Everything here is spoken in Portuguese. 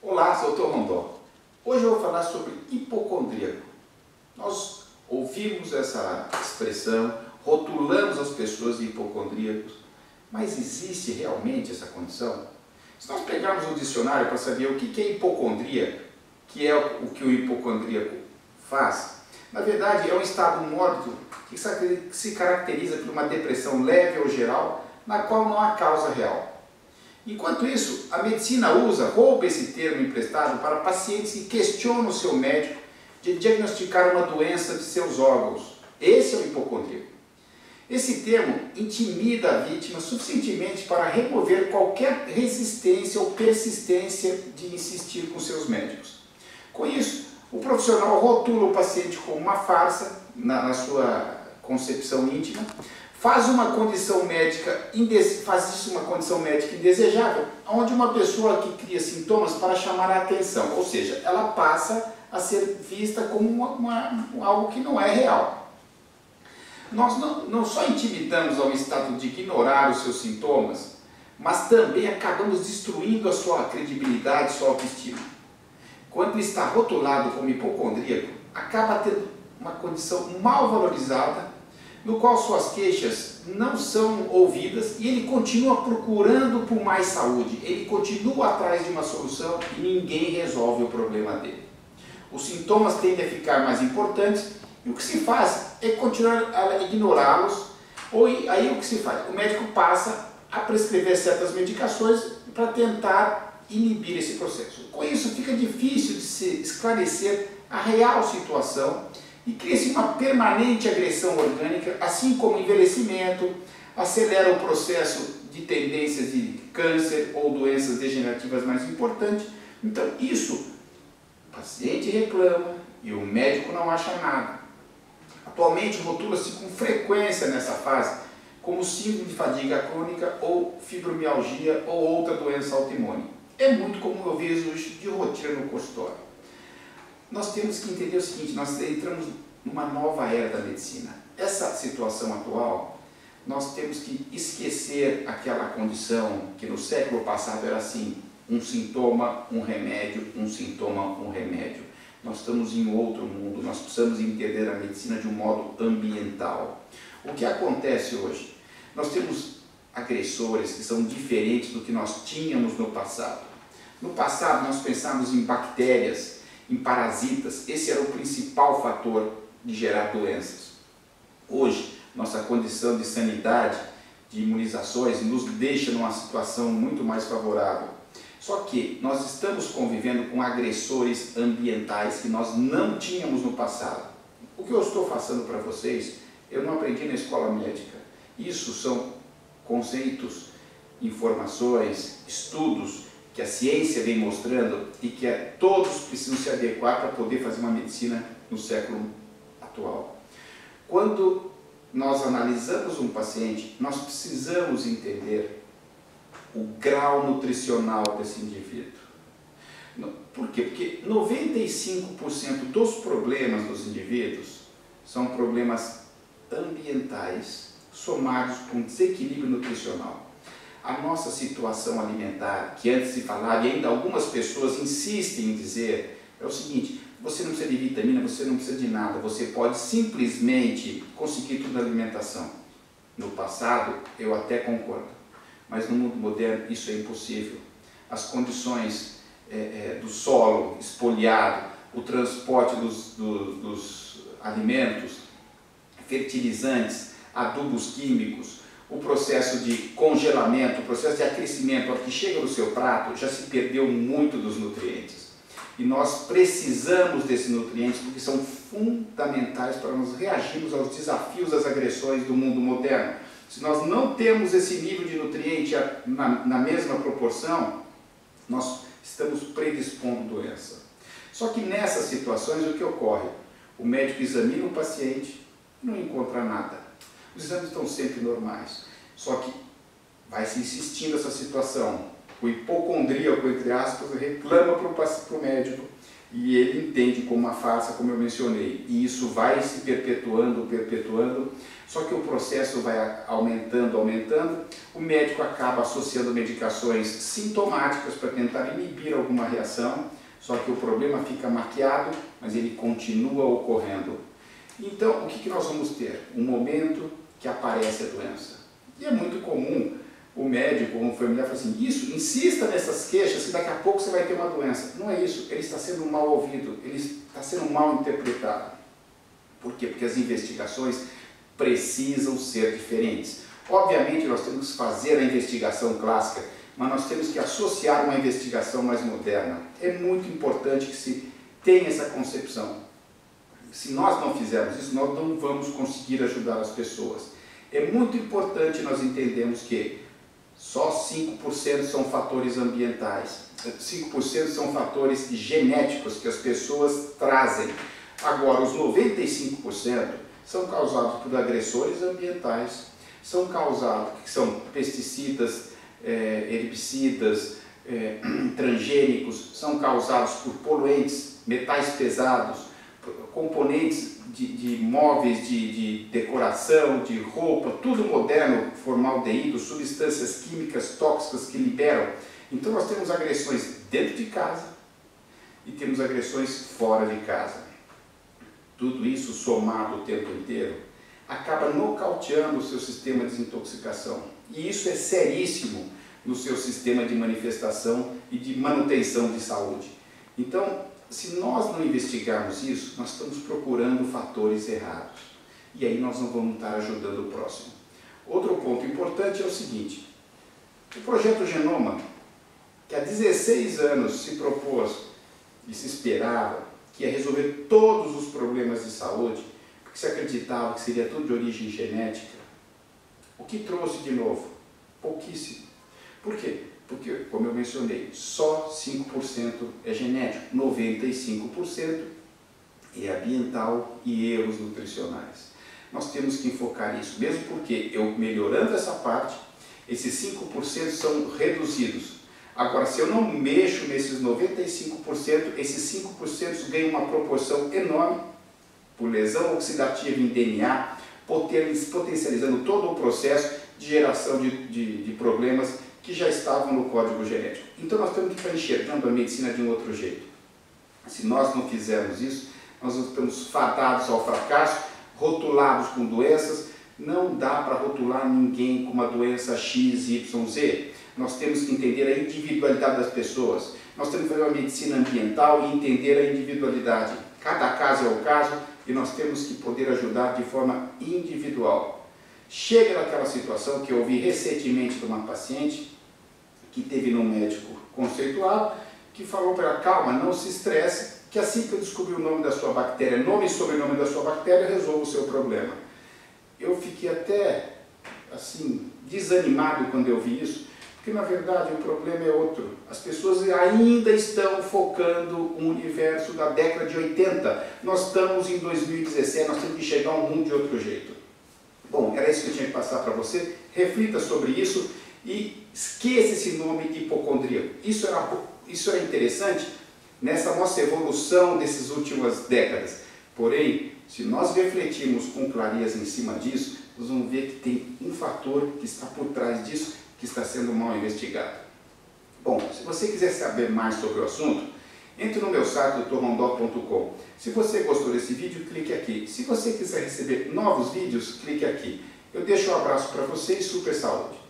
Olá, sou o Dr. Rondon. Hoje eu vou falar sobre hipocondríaco. Nós ouvimos essa expressão, rotulamos as pessoas de hipocondríacos, mas existe realmente essa condição? Se nós pegarmos um dicionário para saber o que é hipocondria, que é o que o hipocondríaco faz, na verdade é um estado mórbido que se caracteriza por uma depressão leve ou geral, na qual não há causa real. Enquanto isso, a medicina rouba esse termo emprestado para pacientes que questionam o seu médico de diagnosticar uma doença de seus órgãos. Esse é o hipocondríaco. Esse termo intimida a vítima suficientemente para remover qualquer resistência ou persistência de insistir com seus médicos. Com isso, o profissional rotula o paciente como uma farsa, na sua concepção íntima, faz isso uma condição médica indesejável, onde uma pessoa que cria sintomas para chamar a atenção, ou seja, ela passa a ser vista como algo que não é real. Nós não só intimidamos ao estado de ignorar os seus sintomas, mas também acabamos destruindo a sua credibilidade, sua autoestima. Quando ele está rotulado como hipocondríaco, acaba tendo uma condição mal valorizada, no qual suas queixas não são ouvidas e ele continua procurando por mais saúde, ele continua atrás de uma solução e ninguém resolve o problema dele. Os sintomas tendem a ficar mais importantes e o que se faz é continuar a ignorá-los, aí o que se faz? O médico passa a prescrever certas medicações para tentar inibir esse processo. Com isso fica difícil de se esclarecer a real situação e cria-se uma permanente agressão orgânica, assim como o envelhecimento, acelera o processo de tendências de câncer ou doenças degenerativas mais importantes. Então isso, o paciente reclama e o médico não acha nada. Atualmente rotula-se com frequência nessa fase como síndrome de fadiga crônica ou fibromialgia ou outra doença autoimune. É muito comum eu vejo isso de rotina no consultório. Nós temos que entender o seguinte, nós entramos numa nova era da medicina. Essa situação atual, nós temos que esquecer aquela condição que no século passado era assim, um sintoma, um remédio, um sintoma, um remédio. Nós estamos em outro mundo, nós precisamos entender a medicina de um modo ambiental. O que acontece hoje? Nós temos agressores que são diferentes do que nós tínhamos no passado. No passado nós pensávamos em bactérias, em parasitas, esse era o principal fator de gerar doenças. Hoje, nossa condição de sanidade, de imunizações, nos deixa numa situação muito mais favorável. Só que nós estamos convivendo com agressores ambientais que nós não tínhamos no passado. O que eu estou passando para vocês, eu não aprendi na escola médica. Isso são conceitos, informações, estudos que a ciência vem mostrando e que todos precisam se adequar para poder fazer uma medicina no século atual. Quando nós analisamos um paciente, nós precisamos entender o grau nutricional desse indivíduo. Por quê? Porque 95% dos problemas dos indivíduos são problemas ambientais somados com desequilíbrio nutricional. A nossa situação alimentar, que antes se falava e ainda algumas pessoas insistem em dizer, é o seguinte, você não precisa de vitamina, você não precisa de nada, você pode simplesmente conseguir tudo na alimentação. No passado, eu até concordo, mas no mundo moderno isso é impossível. As condições do solo espoliado, o transporte dos alimentos, fertilizantes, adubos químicos, o processo de congelamento, o processo de aquecimento, ao que chega no seu prato, já se perdeu muito dos nutrientes. E nós precisamos desses nutrientes porque são fundamentais para nós reagirmos aos desafios das agressões do mundo moderno. Se nós não temos esse nível de nutriente na mesma proporção, nós estamos predispondo doença. Só que nessas situações o que ocorre? O médico examina o paciente e não encontra nada. Os exames estão sempre normais, só que vai se insistindo nessa situação. O hipocondríaco, entre aspas, reclama para o médico e ele entende como uma farsa, como eu mencionei, e isso vai se perpetuando, só que o processo vai aumentando, o médico acaba associando medicações sintomáticas para tentar inibir alguma reação, só que o problema fica maquiado, mas ele continua ocorrendo. Então, o que nós vamos ter? Um momento que aparece a doença. E é muito comum o médico ou o familiar falar assim, isso, insista nessas queixas que daqui a pouco você vai ter uma doença. Não é isso, ele está sendo mal ouvido, ele está sendo mal interpretado. Por quê? Porque as investigações precisam ser diferentes. Obviamente nós temos que fazer a investigação clássica, mas nós temos que associar uma investigação mais moderna. É muito importante que se tenha essa concepção. Se nós não fizermos isso, nós não vamos conseguir ajudar as pessoas. É muito importante nós entendermos que só 5% são fatores ambientais, 5% são fatores genéticos que as pessoas trazem. Agora, os 95% são causados por agressores ambientais, são pesticidas, herbicidas, transgênicos, são causados por poluentes, metais pesados, componentes de móveis, de decoração, de roupa, tudo moderno, formaldeído, substâncias químicas tóxicas que liberam. Então nós temos agressões dentro de casa e temos agressões fora de casa. Tudo isso somado o tempo inteiro acaba nocauteando o seu sistema de desintoxicação. E isso é seríssimo no seu sistema de manifestação e de manutenção de saúde. Então, se nós não investigarmos isso, nós estamos procurando fatores errados. E aí nós não vamos estar ajudando o próximo. Outro ponto importante é o seguinte, o Projeto Genoma, que há 16 anos se propôs e se esperava que ia resolver todos os problemas de saúde, porque se acreditava que seria tudo de origem genética, o que trouxe de novo? Pouquíssimo. Por quê? Porque, como eu mencionei, só 5% é genético, 95% é ambiental e erros nutricionais. Nós temos que enfocar isso, mesmo porque eu melhorando essa parte, esses 5% são reduzidos. Agora, se eu não mexo nesses 95%, esses 5% ganham uma proporção enorme por lesão oxidativa em DNA, potencializando todo o processo de geração de problemas que já estavam no código genético. Então nós temos que estar enxergando a medicina de um outro jeito. Se nós não fizermos isso, nós estamos fadados ao fracasso, rotulados com doenças. Não dá para rotular ninguém com uma doença X, Y, Z. Nós temos que entender a individualidade das pessoas. Nós temos que fazer uma medicina ambiental e entender a individualidade. Cada caso é o caso e nós temos que poder ajudar de forma individual. Chega naquela situação que eu ouvi recentemente de uma paciente que teve num médico conceituado, que falou para ela, calma, não se estresse, que assim que eu descobrir o nome da sua bactéria, nome e sobrenome da sua bactéria, eu resolvo o seu problema. Eu fiquei até, assim, desanimado quando eu vi isso, porque na verdade o problema é outro. As pessoas ainda estão focando o universo da década de 80. Nós estamos em 2017, nós temos que chegar ao mundo de outro jeito. Bom, era isso que eu tinha que passar para você. Reflita sobre isso e esqueça esse nome de hipocondríaco. Isso era interessante nessa nossa evolução dessas últimas décadas. Porém, se nós refletirmos com clareza em cima disso, nós vamos ver que tem um fator que está por trás disso, que está sendo mal investigado. Bom, se você quiser saber mais sobre o assunto, entre no meu site drrondó.com. Se você gostou desse vídeo, clique aqui. Se você quiser receber novos vídeos, clique aqui. Eu deixo um abraço para você e super saúde.